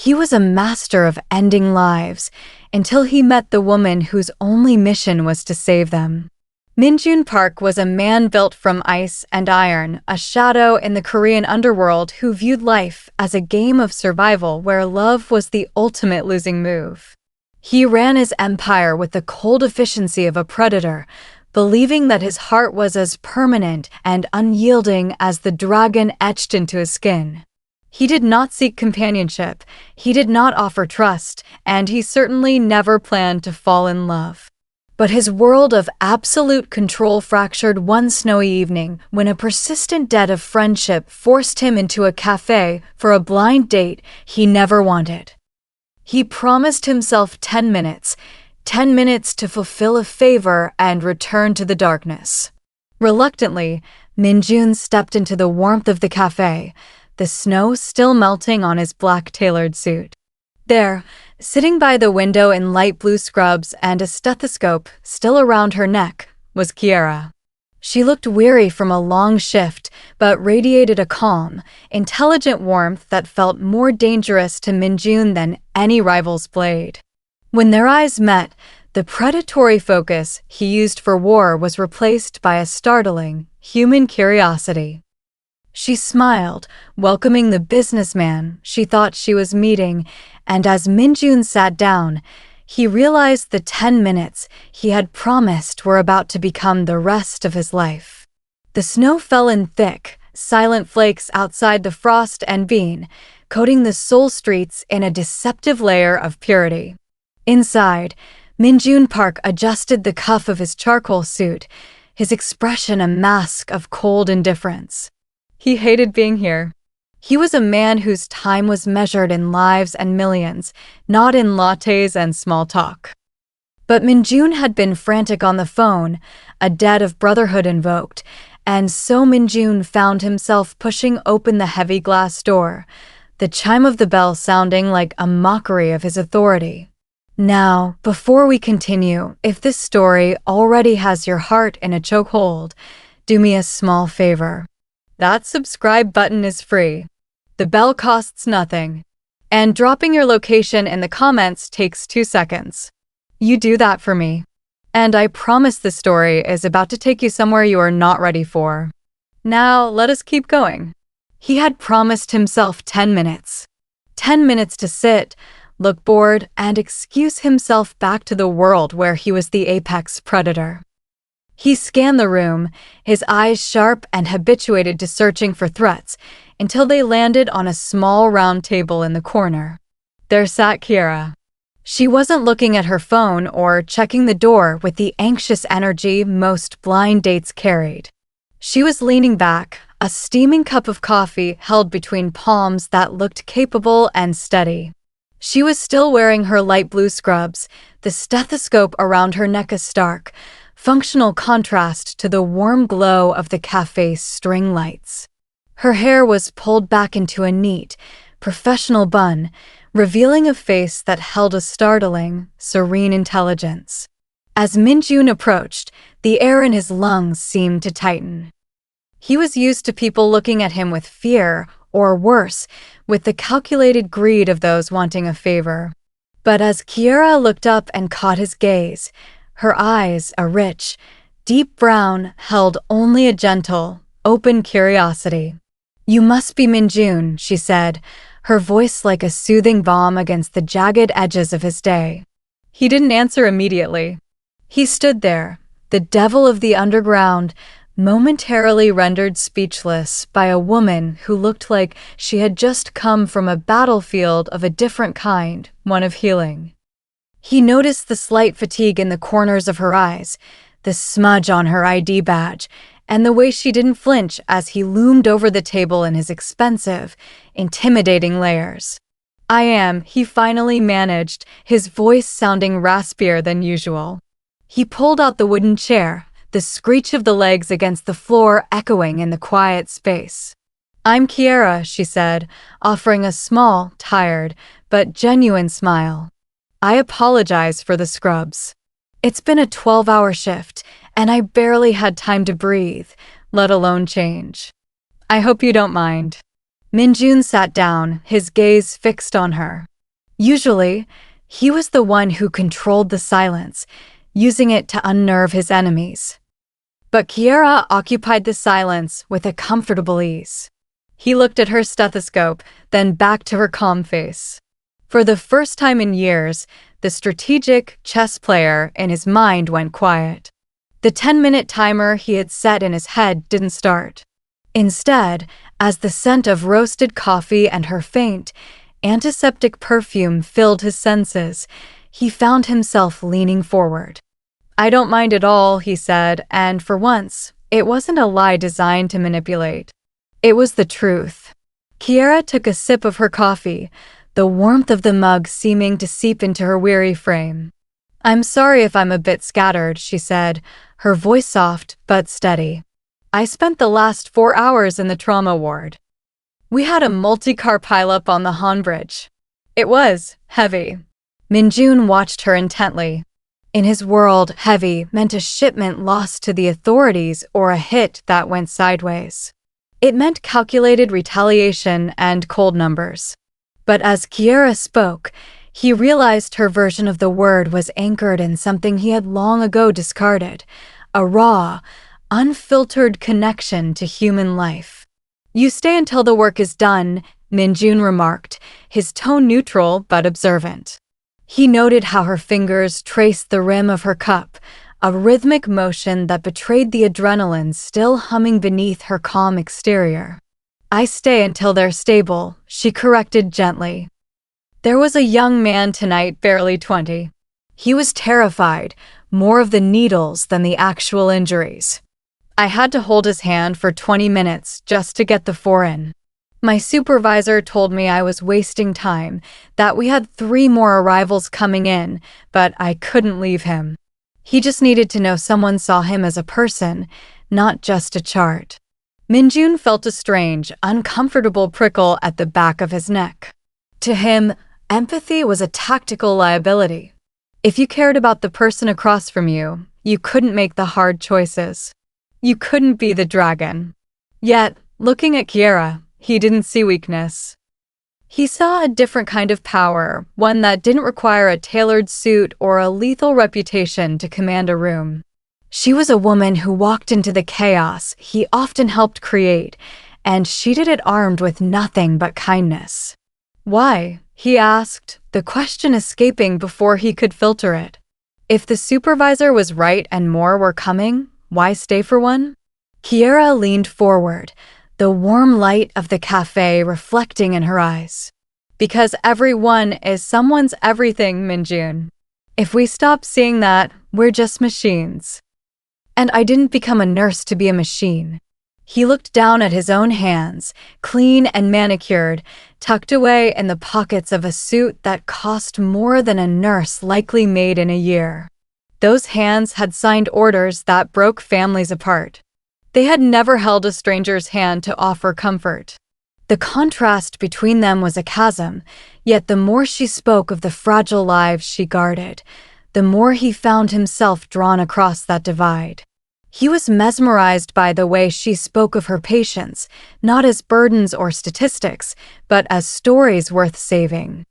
He was a master of ending lives until he met the woman whose only mission was to save them. Min-Jun Park was a man built from ice and iron, a shadow in the Korean underworld who viewed life as a game of survival where love was the ultimate losing move. He ran his empire with the cold efficiency of a predator, believing that his heart was as permanent and unyielding as the dragon etched into his skin. He did not seek companionship, he did not offer trust, and he certainly never planned to fall in love. But his world of absolute control fractured one snowy evening when a persistent debt of friendship forced him into a cafe for a blind date he never wanted. He promised himself 10 minutes to fulfill a favor and return to the darkness. Reluctantly, Min-Jun stepped into the warmth of the cafe, the snow still melting on his black tailored suit. There, sitting by the window in light blue scrubs and a stethoscope still around her neck, was Kiara. She looked weary from a long shift, but radiated a calm, intelligent warmth that felt more dangerous to Min-Jun than any rival's blade. When their eyes met, the predatory focus he used for war was replaced by a startling, human curiosity. She smiled, welcoming the businessman she thought she was meeting, and as Min-Jun sat down, he realized the 10 minutes he had promised were about to become the rest of his life. The snow fell in thick, silent flakes outside the frost and bean, coating the Seoul streets in a deceptive layer of purity. Inside, Min-Jun Park adjusted the cuff of his charcoal suit, his expression a mask of cold indifference. He hated being here. He was a man whose time was measured in lives and millions, not in lattes and small talk. But Min-Jun had been frantic on the phone, a debt of brotherhood invoked, and so Min-Jun found himself pushing open the heavy glass door, the chime of the bell sounding like a mockery of his authority. Now, before we continue, if this story already has your heart in a chokehold, do me a small favor. That subscribe button is free. The bell costs nothing. And dropping your location in the comments takes 2 seconds. You do that for me. And I promise the story is about to take you somewhere you are not ready for. Now, let us keep going. He had promised himself 10 minutes. 10 minutes to sit, look bored, and excuse himself back to the world where he was the apex predator. He scanned the room, his eyes sharp and habituated to searching for threats, until they landed on a small round table in the corner. There sat Kiara. She wasn't looking at her phone or checking the door with the anxious energy most blind dates carried. She was leaning back, a steaming cup of coffee held between palms that looked capable and steady. She was still wearing her light blue scrubs, the stethoscope around her neck a stark, functional contrast to the warm glow of the cafe's string lights. Her hair was pulled back into a neat, professional bun, revealing a face that held a startling, serene intelligence. As Min-Jun approached, the air in his lungs seemed to tighten. He was used to people looking at him with fear, or worse, with the calculated greed of those wanting a favor. But as Kiara looked up and caught his gaze, her eyes, a rich, deep brown, held only a gentle, open curiosity. "You must be Min-Jun," she said, her voice like a soothing balm against the jagged edges of his day. He didn't answer immediately. He stood there, the devil of the underground, momentarily rendered speechless by a woman who looked like she had just come from a battlefield of a different kind, one of healing. He noticed the slight fatigue in the corners of her eyes, the smudge on her ID badge, and the way she didn't flinch as he loomed over the table in his expensive, intimidating layers. "I am," he finally managed, his voice sounding raspier than usual. He pulled out the wooden chair, the screech of the legs against the floor echoing in the quiet space. "I'm Kiara," she said, offering a small, tired, but genuine smile. "I apologize for the scrubs. It's been a 12-hour shift, and I barely had time to breathe, let alone change. I hope you don't mind." Min-Jun sat down, his gaze fixed on her. Usually, he was the one who controlled the silence, using it to unnerve his enemies. But Kiara occupied the silence with a comfortable ease. He looked at her stethoscope, then back to her calm face. For the first time in years, the strategic chess player in his mind went quiet. The 10-minute timer he had set in his head didn't start. Instead, as the scent of roasted coffee and her faint, antiseptic perfume filled his senses, he found himself leaning forward. "I don't mind at all," he said, and for once, it wasn't a lie designed to manipulate. It was the truth. Kiara took a sip of her coffee, the warmth of the mug seeming to seep into her weary frame. "I'm sorry if I'm a bit scattered," she said, her voice soft but steady. "I spent the last 4 hours in the trauma ward. We had a multi-car pileup on the Han Bridge. It was heavy." Min-Jun watched her intently. In his world, heavy meant a shipment lost to the authorities or a hit that went sideways. It meant calculated retaliation and cold numbers. But as Kiara spoke, he realized her version of the word was anchored in something he had long ago discarded, a raw, unfiltered connection to human life. "You stay until the work is done," Min-Jun remarked, his tone neutral but observant. He noted how her fingers traced the rim of her cup, a rhythmic motion that betrayed the adrenaline still humming beneath her calm exterior. "I stay until they're stable," she corrected gently. There was a young man tonight, barely 20. He was terrified, more of the needles than the actual injuries. I had to hold his hand for 20 minutes just to get the 4 in. My supervisor told me I was wasting time, that we had 3 more arrivals coming in, but I couldn't leave him. He just needed to know someone saw him as a person, not just a chart. Min-Jun felt a strange, uncomfortable prickle at the back of his neck. To him, empathy was a tactical liability. If you cared about the person across from you, you couldn't make the hard choices. You couldn't be the dragon. Yet, looking at Kiara, he didn't see weakness. He saw a different kind of power, one that didn't require a tailored suit or a lethal reputation to command a room. She was a woman who walked into the chaos he often helped create, and she did it armed with nothing but kindness. "Why?" he asked, the question escaping before he could filter it. If the supervisor was right and more were coming, why stay for one? Kiara leaned forward, the warm light of the cafe reflecting in her eyes. "Because everyone is someone's everything, Min-Jun. If we stop seeing that, we're just machines." "And I didn't become a nurse to be a machine." He looked down at his own hands, clean and manicured, tucked away in the pockets of a suit that cost more than a nurse likely made in a year. Those hands had signed orders that broke families apart. They had never held a stranger's hand to offer comfort. The contrast between them was a chasm, yet the more she spoke of the fragile lives she guarded, the more he found himself drawn across that divide. He was mesmerized by the way she spoke of her patients, not as burdens or statistics, but as stories worth saving.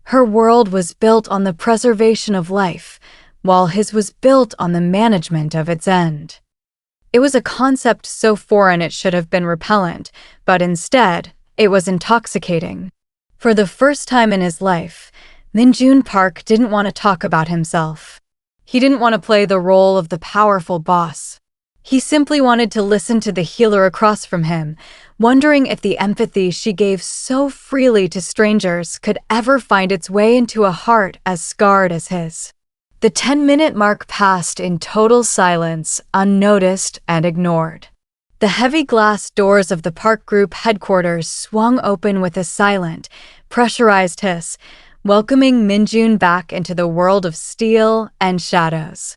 Her world was built on the preservation of life, while his was built on the management of its end. It was a concept so foreign it should have been repellent, but instead, it was intoxicating. For the first time in his life, Min-Jun Park didn't want to talk about himself. He didn't want to play the role of the powerful boss. He simply wanted to listen to the healer across from him, wondering if the empathy she gave so freely to strangers could ever find its way into a heart as scarred as his. The 10-minute mark passed in total silence, unnoticed and ignored. The heavy glass doors of the Park Group headquarters swung open with a silent, pressurized hiss, welcoming Min-Jun back into the world of steel and shadows.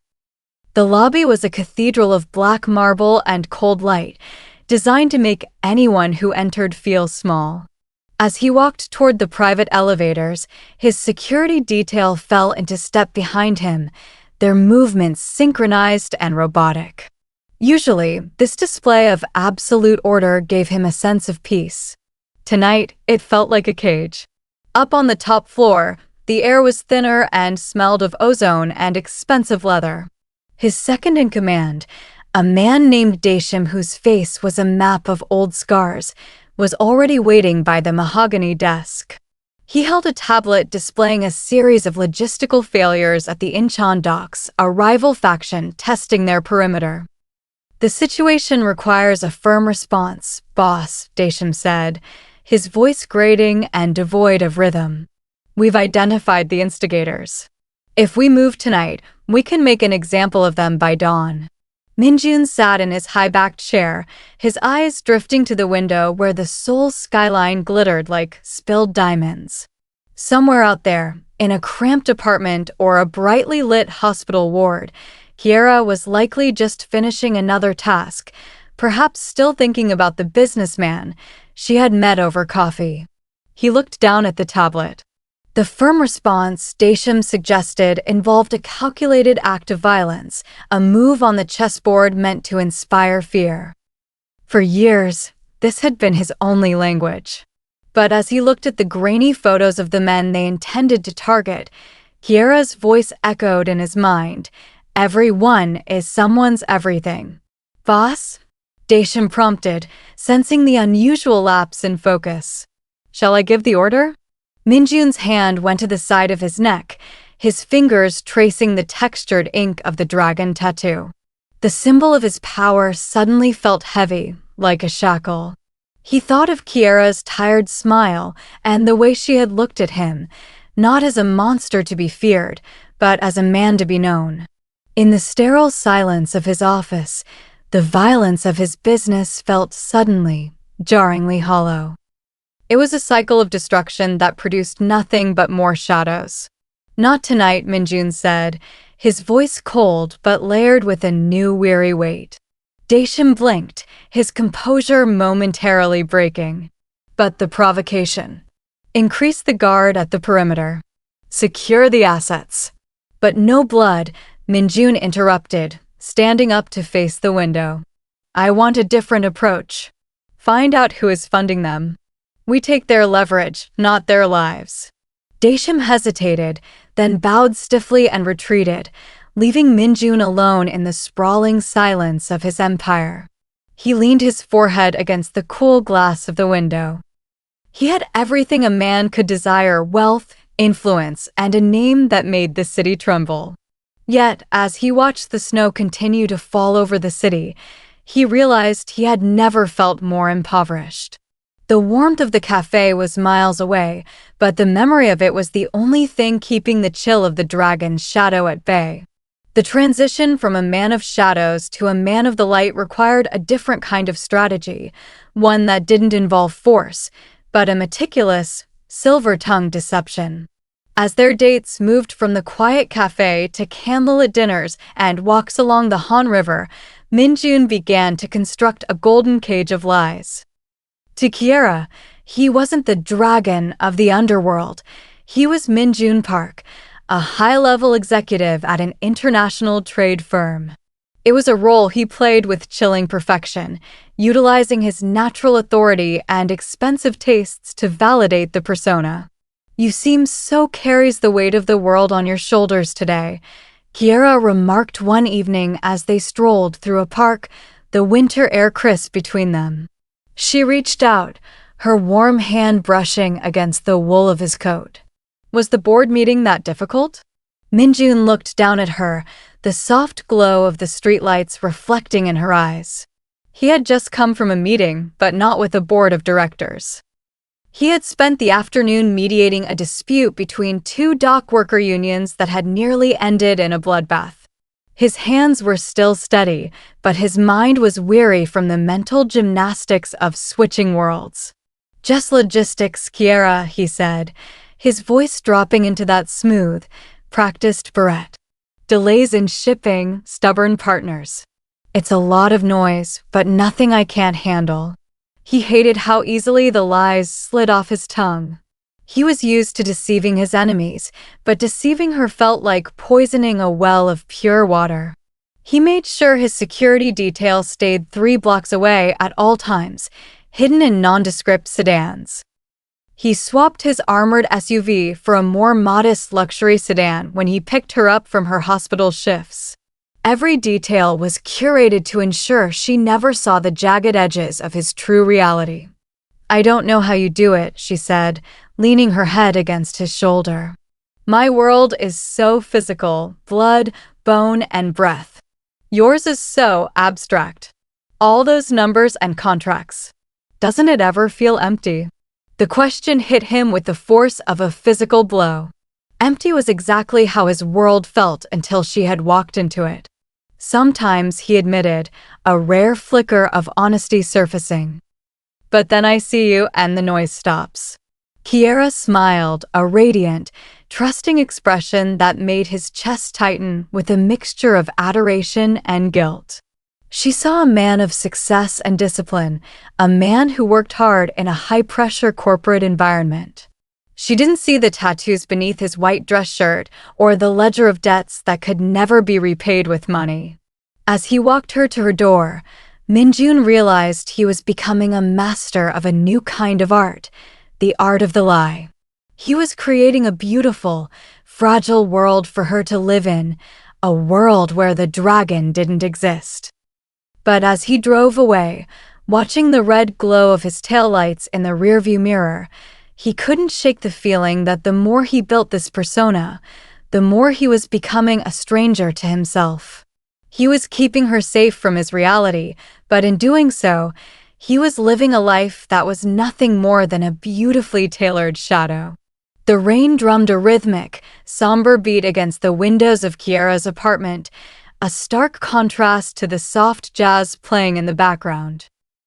The lobby was a cathedral of black marble and cold light, designed to make anyone who entered feel small. As he walked toward the private elevators, his security detail fell into step behind him, their movements synchronized and robotic. Usually, this display of absolute order gave him a sense of peace. Tonight, it felt like a cage. Up on the top floor, The air was thinner and smelled of ozone and expensive leather. His second in command, a man named Daeshim whose face was a map of old scars, was already waiting by the mahogany desk. He held a tablet displaying a series of logistical failures at the Incheon docks, a rival faction testing their perimeter. "The situation requires a firm response, boss," Daeshim said, his voice grating and devoid of rhythm. "We've identified the instigators. If we move tonight, we can make an example of them by dawn." Min-Jun sat in his high-backed chair, his eyes drifting to the window where the Seoul skyline glittered like spilled diamonds. Somewhere out there, in a cramped apartment or a brightly lit hospital ward, Kiara was likely just finishing another task, perhaps still thinking about the businessman she had met over coffee. He looked down at the tablet. The firm response Daeshim suggested involved a calculated act of violence, a move on the chessboard meant to inspire fear. For years, this had been his only language. But as he looked at the grainy photos of the men they intended to target, Kiara's voice echoed in his mind. "Every one is someone's everything." "Boss?" Daeshim prompted, sensing the unusual lapse in focus. "Shall I give the order?" Min-Jun's hand went to the side of his neck, his fingers tracing the textured ink of the dragon tattoo. The symbol of his power suddenly felt heavy, like a shackle. He thought of Kiara's tired smile and the way she had looked at him, not as a monster to be feared, but as a man to be known. In the sterile silence of his office, the violence of his business felt suddenly, jarringly hollow. It was a cycle of destruction that produced nothing but more shadows. "Not tonight," Min-Jun said, his voice cold but layered with a new weary weight. Daeshim blinked, his composure momentarily breaking. "But the provocation. Increase the guard at the perimeter. Secure the assets." "But no blood," Min-Jun interrupted, standing up to face the window. "I want a different approach. Find out who is funding them. We take their leverage, not their lives." Daeshim hesitated, then bowed stiffly and retreated, leaving Min-Jun alone in the sprawling silence of his empire. He leaned his forehead against the cool glass of the window. He had everything a man could desire: wealth, influence, and a name that made the city tremble. Yet, as he watched the snow continue to fall over the city, he realized he had never felt more impoverished. The warmth of the cafe was miles away, but the memory of it was the only thing keeping the chill of the dragon's shadow at bay. The transition from a man of shadows to a man of the light required a different kind of strategy, one that didn't involve force, but a meticulous, silver-tongued deception. As their dates moved from the quiet cafe to candlelit dinners and walks along the Han River, Min-Jun began to construct a golden cage of lies. To Kiara, he wasn't the dragon of the underworld. He was Min-Jun Park, a high-level executive at an international trade firm. It was a role he played with chilling perfection, utilizing his natural authority and expensive tastes to validate the persona. "You seem so carries the weight of the world on your shoulders today," Kiara remarked one evening as they strolled through a park, the winter air crisp between them. She reached out, her warm hand brushing against the wool of his coat. "Was the board meeting that difficult?" Min-Jun looked down at her, the soft glow of the streetlights reflecting in her eyes. He had just come from a meeting, but not with a board of directors. He had spent the afternoon mediating a dispute between two dock worker unions that had nearly ended in a bloodbath. His hands were still steady, but his mind was weary from the mental gymnastics of switching worlds. "Just logistics, Kiara," he said, his voice dropping into that smooth, practiced barrette. "Delays in shipping, stubborn partners. It's a lot of noise, but nothing I can't handle." He hated how easily the lies slid off his tongue. He was used to deceiving his enemies, but deceiving her felt like poisoning a well of pure water. He made sure his security detail stayed 3 blocks away at all times, hidden in nondescript sedans. He swapped his armored SUV for a more modest luxury sedan when he picked her up from her hospital shifts. Every detail was curated to ensure she never saw the jagged edges of his true reality. "I don't know how you do it," she said, leaning her head against his shoulder. "My world is so physical, blood, bone, and breath. Yours is so abstract. All those numbers and contracts. Doesn't it ever feel empty?" The question hit him with the force of a physical blow. Empty was exactly how his world felt until she had walked into it. Sometimes, he admitted, a rare flicker of honesty surfacing. "But then I see you and the noise stops." Kiara smiled, a radiant, trusting expression that made his chest tighten with a mixture of adoration and guilt. She saw a man of success and discipline, a man who worked hard in a high-pressure corporate environment. She didn't see the tattoos beneath his white dress shirt or the ledger of debts that could never be repaid with money. As he walked her to her door, Min-Jun realized he was becoming a master of a new kind of art, the art of the lie. He was creating a beautiful, fragile world for her to live in, a world where the dragon didn't exist. But as he drove away, watching the red glow of his taillights in the rearview mirror, he couldn't shake the feeling that the more he built this persona, the more he was becoming a stranger to himself. He was keeping her safe from his reality, but in doing so, he was living a life that was nothing more than a beautifully tailored shadow. The rain drummed a rhythmic, somber beat against the windows of Kiara's apartment, a stark contrast to the soft jazz playing in the background.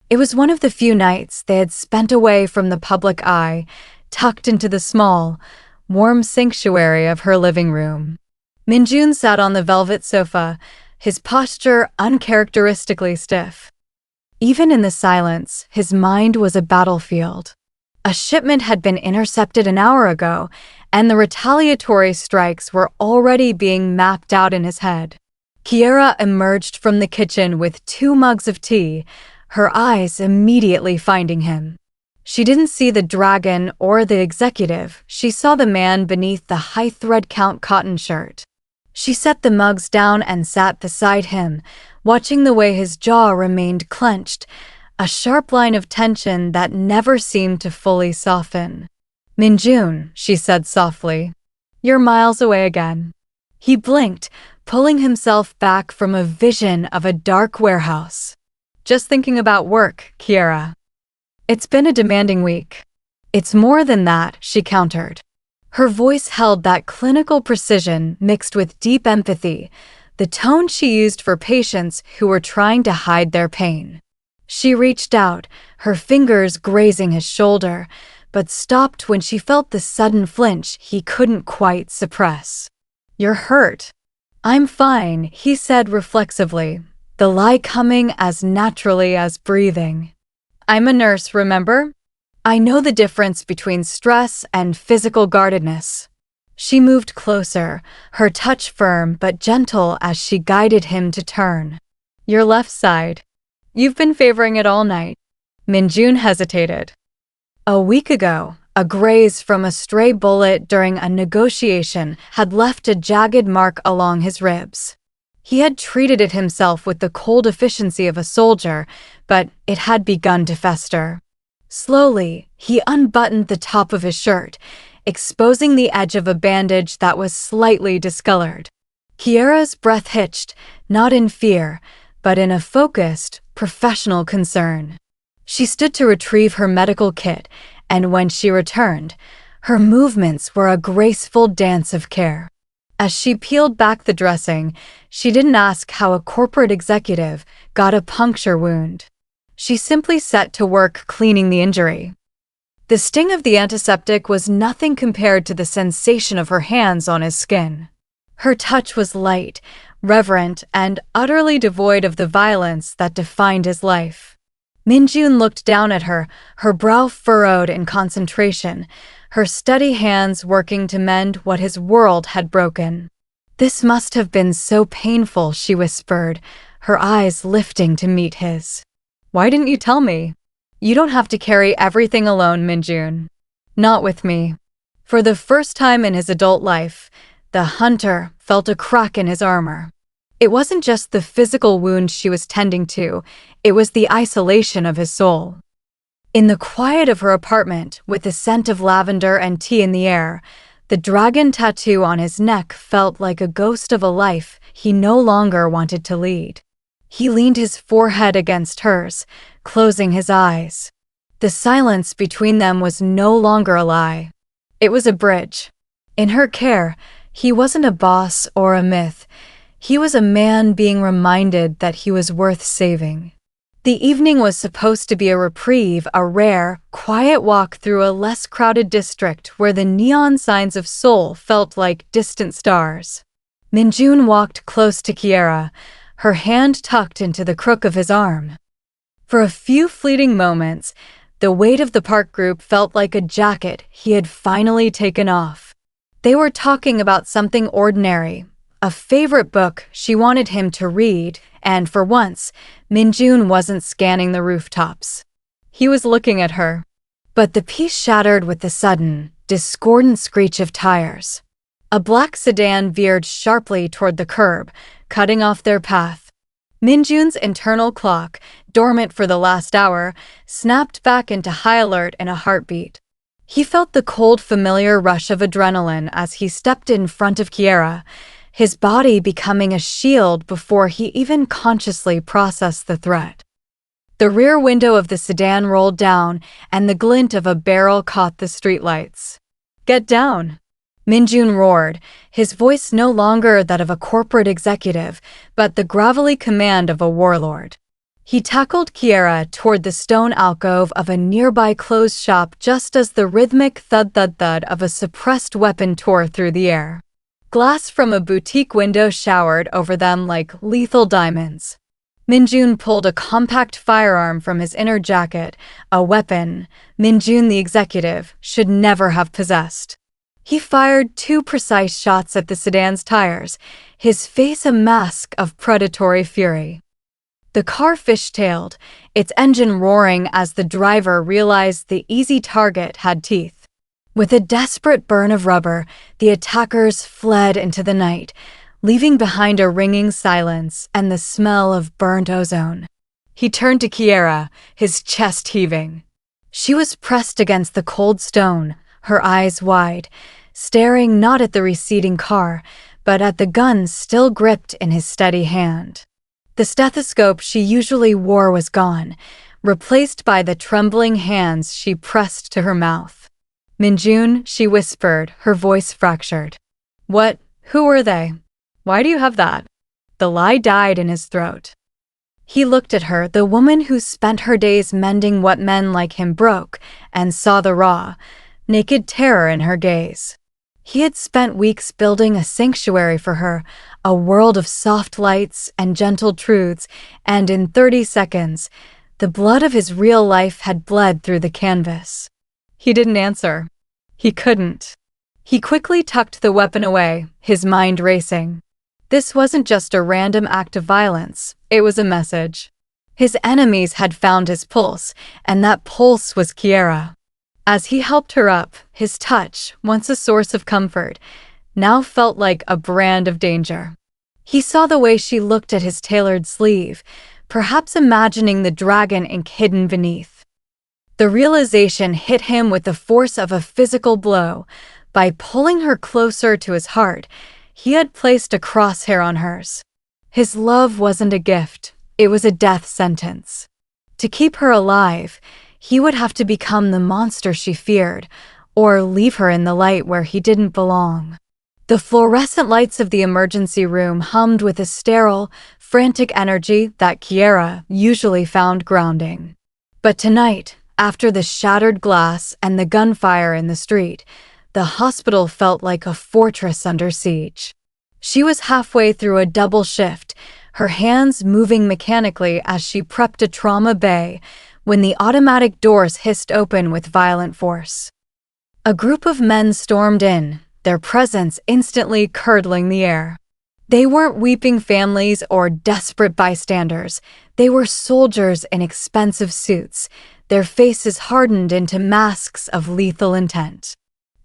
It was one of the few nights they had spent away from the public eye, tucked into the small, warm sanctuary of her living room. Min-Jun sat on the velvet sofa, his posture uncharacteristically stiff. Even in the silence, his mind was a battlefield. A shipment had been intercepted an hour ago, and the retaliatory strikes were already being mapped out in his head. Kiara emerged from the kitchen with 2 mugs of tea, her eyes immediately finding him. She didn't see the dragon or the executive, she saw the man beneath the high thread count cotton shirt. She set the mugs down and sat beside him, watching the way his jaw remained clenched, a sharp line of tension that never seemed to fully soften. "Min-Jun," she said softly, "you're miles away again." He blinked, pulling himself back from a vision of a dark warehouse. "Just thinking about work, Kiara." "It's been a demanding week." "It's more than that," she countered. Her voice held that clinical precision mixed with deep empathy, the tone she used for patients who were trying to hide their pain. She reached out, her fingers grazing his shoulder, but stopped when she felt the sudden flinch he couldn't quite suppress. "You're hurt." "I'm fine," he said reflexively, the lie coming as naturally as breathing. "I'm a nurse, remember? I know the difference between stress and physical guardedness." She moved closer, her touch firm but gentle as she guided him to turn. "Your left side. You've been favoring it all night." Min-Jun hesitated. A week ago, a graze from a stray bullet during a negotiation had left a jagged mark along his ribs. He had treated it himself with the cold efficiency of a soldier, but it had begun to fester. Slowly, he unbuttoned the top of his shirt, exposing the edge of a bandage that was slightly discolored. Kiara's breath hitched, not in fear, but in a focused, professional concern. She stood to retrieve her medical kit, and when she returned, her movements were a graceful dance of care. As she peeled back the dressing, she didn't ask how a corporate executive got a puncture wound. She simply set to work cleaning the injury. The sting of the antiseptic was nothing compared to the sensation of her hands on his skin. Her touch was light, reverent, and utterly devoid of the violence that defined his life. Min-Jun looked down at her, her brow furrowed in concentration, her steady hands working to mend what his world had broken. "This must have been so painful," she whispered, her eyes lifting to meet his. "Why didn't you tell me?" "You don't have to carry everything alone, Min-Jun." Not with me. For the first time in his adult life, the hunter felt a crack in his armor. It wasn't just the physical wound she was tending to, it was the isolation of his soul. In the quiet of her apartment, with the scent of lavender and tea in the air, the dragon tattoo on his neck felt like a ghost of a life he no longer wanted to lead. He leaned his forehead against hers, closing his eyes. The silence between them was no longer a lie. It was a bridge. In her care, he wasn't a boss or a myth. He was a man being reminded that he was worth saving. The evening was supposed to be a reprieve, a rare, quiet walk through a less crowded district where the neon signs of Seoul felt like distant stars. Min-Jun walked close to Kiara, her hand tucked into the crook of his arm. For a few fleeting moments, the weight of the park group felt like a jacket he had finally taken off. They were talking about something ordinary, a favorite book she wanted him to read, and for once, Min-Jun wasn't scanning the rooftops. He was looking at her. But the peace shattered with the sudden, discordant screech of tires. A black sedan veered sharply toward the curb, cutting off their path. Min-Jun's internal clock, dormant for the last hour, snapped back into high alert in a heartbeat. He felt the cold, familiar rush of adrenaline as he stepped in front of Kiara, his body becoming a shield before he even consciously processed the threat. The rear window of the sedan rolled down, and the glint of a barrel caught the streetlights. "Get down!" Min-Jun roared, his voice no longer that of a corporate executive, but the gravelly command of a warlord. He tackled Kiara toward the stone alcove of a nearby clothes shop just as the rhythmic thud-thud-thud of a suppressed weapon tore through the air. Glass from a boutique window showered over them like lethal diamonds. Min-Jun pulled a compact firearm from his inner jacket, a weapon Min-Jun the executive should never have possessed. He fired 2 precise shots at the sedan's tires, his face a mask of predatory fury. The car fishtailed, its engine roaring as the driver realized the easy target had teeth. With a desperate burn of rubber, the attackers fled into the night, leaving behind a ringing silence and the smell of burnt ozone. He turned to Kiara, his chest heaving. She was pressed against the cold stone, her eyes wide, staring not at the receding car, but at the gun still gripped in his steady hand. The stethoscope she usually wore was gone, replaced by the trembling hands she pressed to her mouth. "Min-Jun," she whispered, her voice fractured. "What? Who were they? Why do you have that?" The lie died in his throat. He looked at her, the woman who spent her days mending what men like him broke, and saw the raw, naked terror in her gaze. He had spent weeks building a sanctuary for her, a world of soft lights and gentle truths, and in 30 seconds, the blood of his real life had bled through the canvas. He didn't answer. He couldn't. He quickly tucked the weapon away, his mind racing. This wasn't just a random act of violence, it was a message. His enemies had found his pulse, and that pulse was Kiara. As he helped her up, his touch, once a source of comfort, now felt like a brand of danger. He saw the way she looked at his tailored sleeve, perhaps imagining the dragon ink hidden beneath. The realization hit him with the force of a physical blow. By pulling her closer to his heart, he had placed a crosshair on hers. His love wasn't a gift, it was a death sentence. To keep her alive, he would have to become the monster she feared, or leave her in the light where he didn't belong. The fluorescent lights of the emergency room hummed with a sterile, frantic energy that Kiara usually found grounding. But tonight, after the shattered glass and the gunfire in the street, the hospital felt like a fortress under siege. She was halfway through a double shift, her hands moving mechanically as she prepped a trauma bay, when the automatic doors hissed open with violent force. A group of men stormed in, their presence instantly curdling the air. They weren't weeping families or desperate bystanders. They were soldiers in expensive suits, their faces hardened into masks of lethal intent.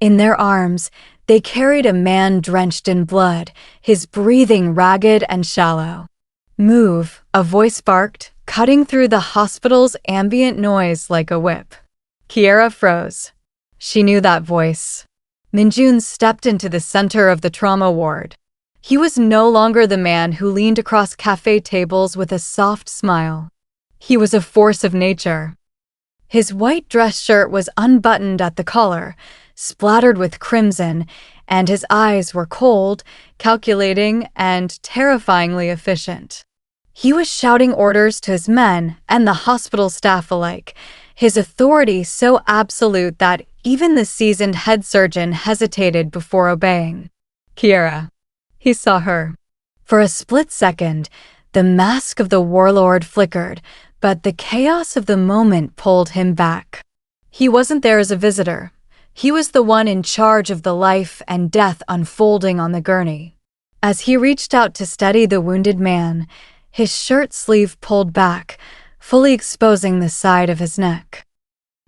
In their arms, they carried a man drenched in blood, his breathing ragged and shallow. "Move," a voice barked, cutting through the hospital's ambient noise like a whip. Kiara froze. She knew that voice. Min-Jun stepped into the center of the trauma ward. He was no longer the man who leaned across cafe tables with a soft smile. He was a force of nature. His white dress shirt was unbuttoned at the collar, splattered with crimson, and his eyes were cold, calculating, and terrifyingly efficient. He was shouting orders to his men and the hospital staff alike, his authority so absolute that even the seasoned head surgeon hesitated before obeying. "Kiara." He saw her. For a split second, the mask of the warlord flickered, but the chaos of the moment pulled him back. He wasn't there as a visitor. He was the one in charge of the life and death unfolding on the gurney. As he reached out to steady the wounded man, his shirt sleeve pulled back, fully exposing the side of his neck.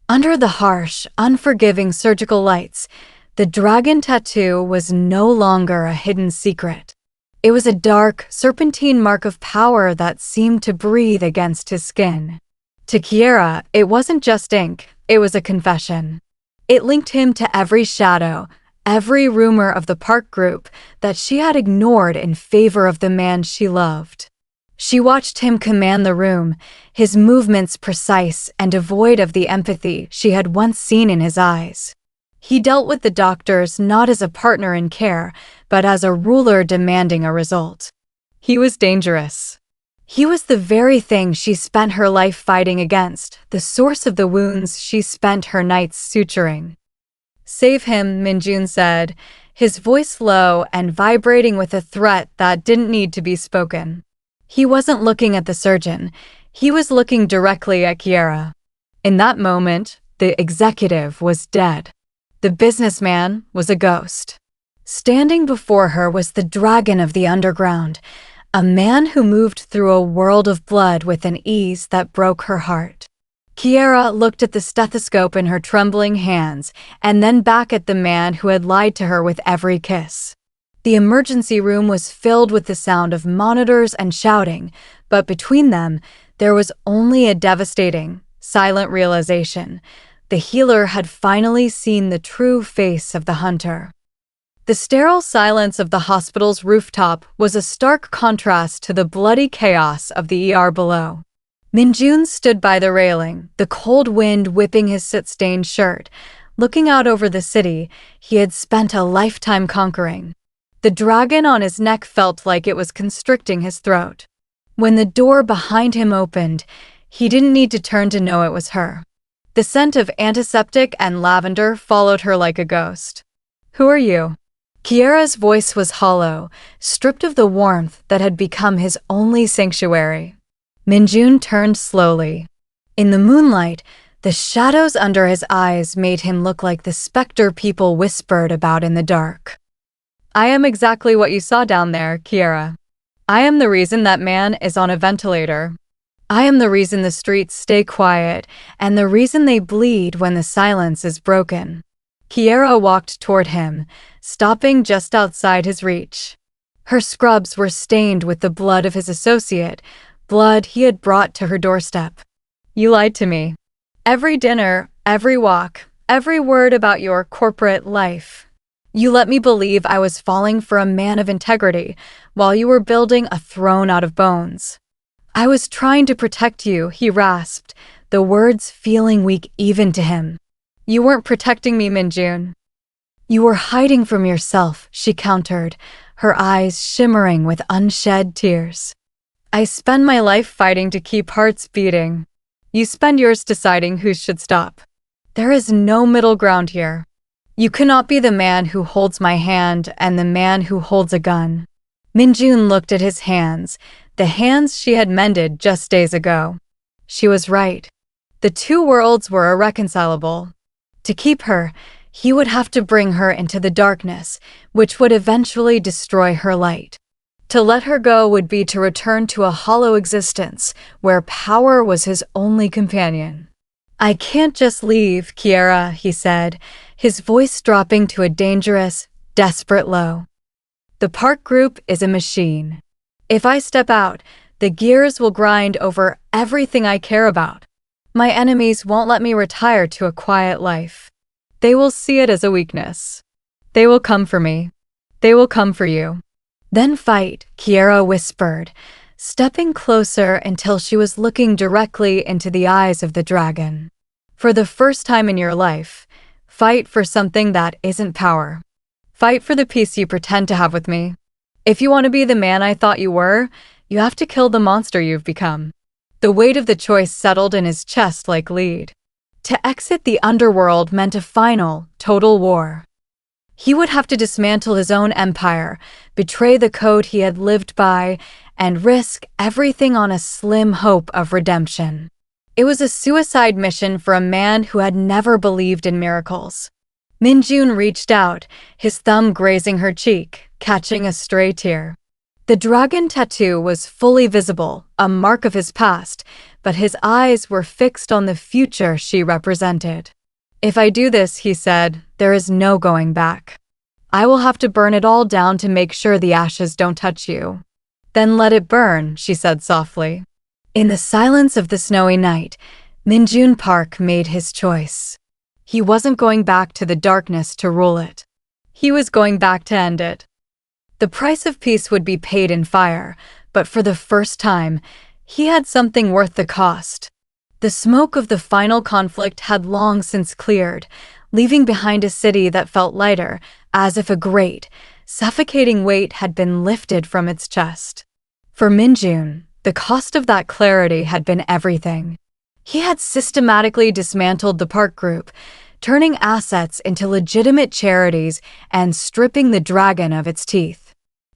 Under the harsh, unforgiving surgical lights, the dragon tattoo was no longer a hidden secret. It was a dark, serpentine mark of power that seemed to breathe against his skin. To Kiara, it wasn't just ink, it was a confession. It linked him to every shadow, every rumor of the Park group that she had ignored in favor of the man she loved. She watched him command the room, his movements precise and devoid of the empathy she had once seen in his eyes. He dealt with the doctors not as a partner in care, but as a ruler demanding a result. He was dangerous. He was the very thing she spent her life fighting against, the source of the wounds she spent her nights suturing. "Save him," Min-Jun said, his voice low and vibrating with a threat that didn't need to be spoken. He wasn't looking at the surgeon. He was looking directly at Kiara. In that moment, the executive was dead. The businessman was a ghost. Standing before her was the dragon of the underground, a man who moved through a world of blood with an ease that broke her heart. Kiara looked at the stethoscope in her trembling hands and then back at the man who had lied to her with every kiss. The emergency room was filled with the sound of monitors and shouting, but between them, there was only a devastating, silent realization. The healer had finally seen the true face of the hunter. The sterile silence of the hospital's rooftop was a stark contrast to the bloody chaos of the ER below. Min-Jun stood by the railing, the cold wind whipping his soot-stained shirt, looking out over the city he had spent a lifetime conquering. The dragon on his neck felt like it was constricting his throat. When the door behind him opened, he didn't need to turn to know it was her. The scent of antiseptic and lavender followed her like a ghost. "Who are you?" Kiara's voice was hollow, stripped of the warmth that had become his only sanctuary. Min-Jun turned slowly. In the moonlight, the shadows under his eyes made him look like the specter people whispered about in the dark. "I am exactly what you saw down there, Kiara. I am the reason that man is on a ventilator. I am the reason the streets stay quiet, and the reason they bleed when the silence is broken." Kiara walked toward him, stopping just outside his reach. Her scrubs were stained with the blood of his associate, blood he had brought to her doorstep. "You lied to me. Every dinner, every walk, every word about your corporate life. You let me believe I was falling for a man of integrity while you were building a throne out of bones. I was trying to protect you," he rasped, the words feeling weak even to him. "You weren't protecting me, Min-Jun." "You were hiding from yourself," she countered, her eyes shimmering with unshed tears. "I spend my life fighting to keep hearts beating. You spend yours deciding who should stop. There is no middle ground here. You cannot be the man who holds my hand and the man who holds a gun." Min-Jun looked at his hands, the hands she had mended just days ago. She was right. The two worlds were irreconcilable. To keep her, he would have to bring her into the darkness, which would eventually destroy her light. To let her go would be to return to a hollow existence where power was his only companion. I can't just leave, Kiara, he said, his voice dropping to a dangerous, desperate low. The park group is a machine. If I step out, the gears will grind over everything I care about. My enemies won't let me retire to a quiet life. They will see it as a weakness. They will come for me. They will come for you. Then fight, Kiara whispered, stepping closer until she was looking directly into the eyes of the dragon. For the first time in your life, fight for something that isn't power. Fight for the peace you pretend to have with me. If you want to be the man I thought you were, you have to kill the monster you've become. The weight of the choice settled in his chest like lead. To exit the underworld meant a final, total war. He would have to dismantle his own empire, betray the code he had lived by, and risk everything on a slim hope of redemption. It was a suicide mission for a man who had never believed in miracles. Min-Jun reached out, his thumb grazing her cheek, catching a stray tear. The dragon tattoo was fully visible, a mark of his past, but his eyes were fixed on the future she represented. If I do this, he said, there is no going back. I will have to burn it all down to make sure the ashes don't touch you. Then let it burn, she said softly. In the silence of the snowy night, Min-Jun Park made his choice. He wasn't going back to the darkness to rule it. He was going back to end it. The price of peace would be paid in fire, but for the first time, he had something worth the cost. The smoke of the final conflict had long since cleared, leaving behind a city that felt lighter, as if a great, suffocating weight had been lifted from its chest. For Min-Jun, the cost of that clarity had been everything. He had systematically dismantled the park group, turning assets into legitimate charities and stripping the dragon of its teeth.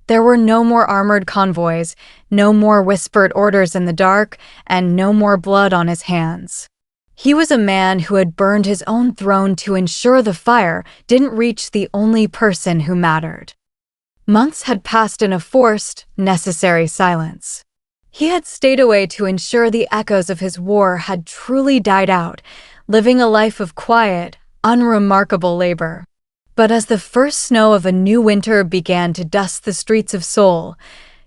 There were no more armored convoys, no more whispered orders in the dark, and no more blood on his hands. He was a man who had burned his own throne to ensure the fire didn't reach the only person who mattered. Months had passed in a forced, necessary silence. He had stayed away to ensure the echoes of his war had truly died out, living a life of quiet, unremarkable labor. But as the first snow of a new winter began to dust the streets of Seoul,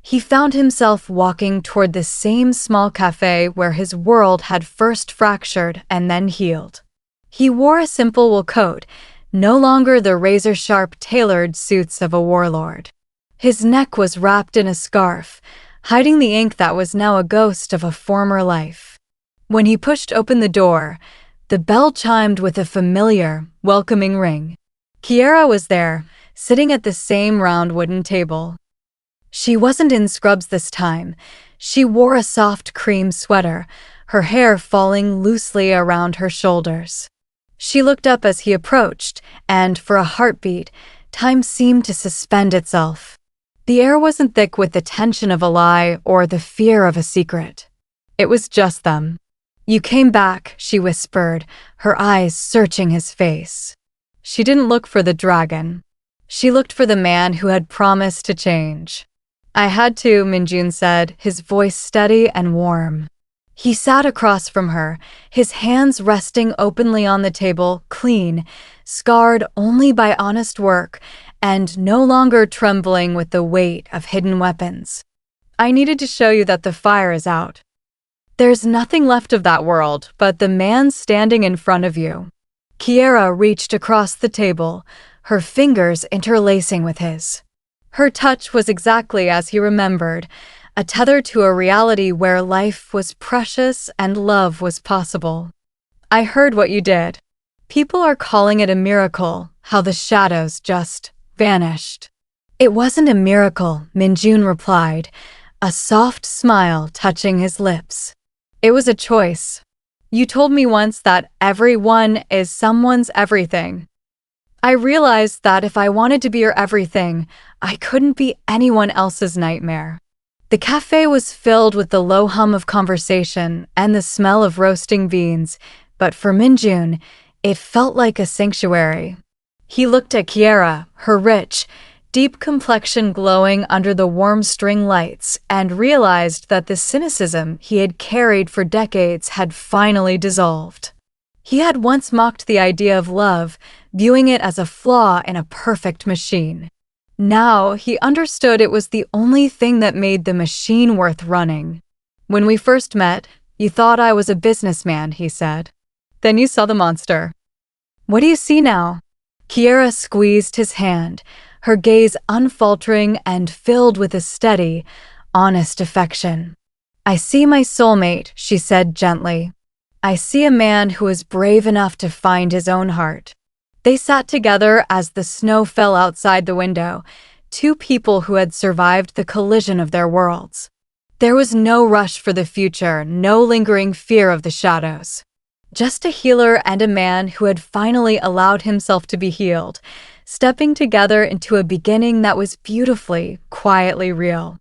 he found himself walking toward the same small cafe where his world had first fractured and then healed. He wore a simple wool coat, no longer the razor-sharp tailored suits of a warlord. His neck was wrapped in a scarf, hiding the ink that was now a ghost of a former life. When he pushed open the door, the bell chimed with a familiar, welcoming ring. Kiara was there, sitting at the same round wooden table. She wasn't in scrubs this time. She wore a soft cream sweater, her hair falling loosely around her shoulders. She looked up as he approached, and for a heartbeat, time seemed to suspend itself. The air wasn't thick with the tension of a lie or the fear of a secret. It was just them. "You came back," she whispered, her eyes searching his face. She didn't look for the dragon. She looked for the man who had promised to change. "I had to," Min-Jun said, his voice steady and warm. He sat across from her, his hands resting openly on the table, clean, scarred only by honest work, and no longer trembling with the weight of hidden weapons. "I needed to show you that the fire is out. There's nothing left of that world but the man standing in front of you." Kiara reached across the table, her fingers interlacing with his. Her touch was exactly as he remembered, a tether to a reality where life was precious and love was possible. "I heard what you did. People are calling it a miracle, how the shadows just vanished." "It wasn't a miracle," Min-Jun replied, a soft smile touching his lips. "It was a choice. You told me once that everyone is someone's everything. I realized that if I wanted to be your everything, I couldn't be anyone else's nightmare." The cafe was filled with the low hum of conversation and the smell of roasting beans, but for Min-Jun, it felt like a sanctuary. He looked at Kiara, her rich, deep complexion glowing under the warm string lights, and realized that the cynicism he had carried for decades had finally dissolved. He had once mocked the idea of love, viewing it as a flaw in a perfect machine. Now, he understood it was the only thing that made the machine worth running. "When we first met, you thought I was a businessman," he said. "Then you saw the monster. What do you see now?" Kiara squeezed his hand, her gaze unfaltering and filled with a steady, honest affection. "I see my soulmate," she said gently. "I see a man who is brave enough to find his own heart." They sat together as the snow fell outside the window, two people who had survived the collision of their worlds. There was no rush for the future, no lingering fear of the shadows. Just a healer and a man who had finally allowed himself to be healed, stepping together into a beginning that was beautifully, quietly real.